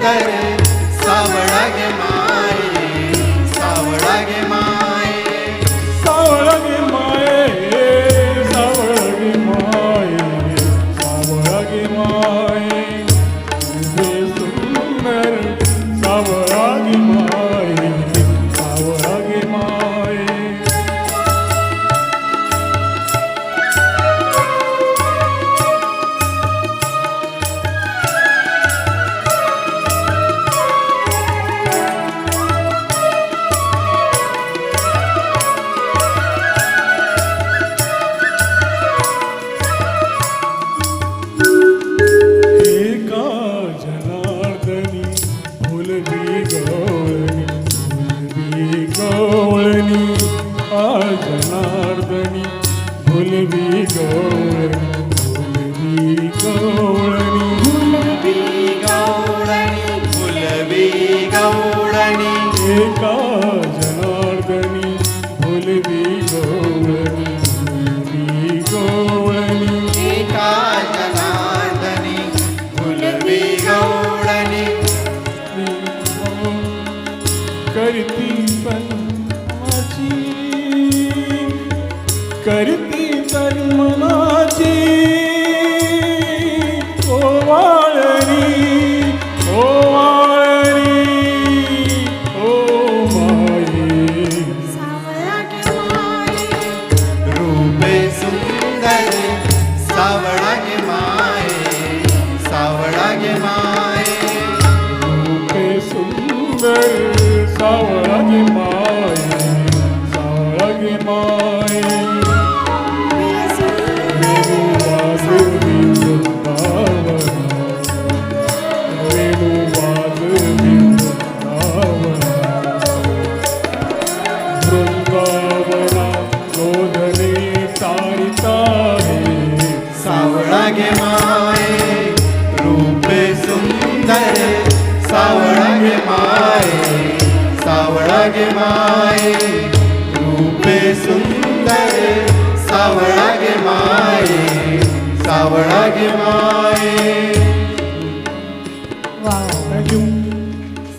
सुंदर सावळा गे माये सावळा गे माये सावळा गे माये सावळा गे माये सावळा गे माये तुझे सुंदर सावळा गे माये सावळा गे माये जनार्दनी भुलवी गवळणी भुलवी गवळणी फुलवी गवळणी एका जनार्दनी भुलवी गवळणी एका जनार्दनी फुलवी गवळणी करती सन्माची करती तन्मनाची ओवाळणी ओवाळणी ओ माये सावळा गे माये रूपे सुंदर सावळा गे माये सावळा गे माये रूपे सुंदर सावळा गे माये सावळा गे माये सावळा गे माये रूपे सुंदर सावळा गे माये सावळा गे माये रूपे सुंदर सावळा गे माये सावळा गे माये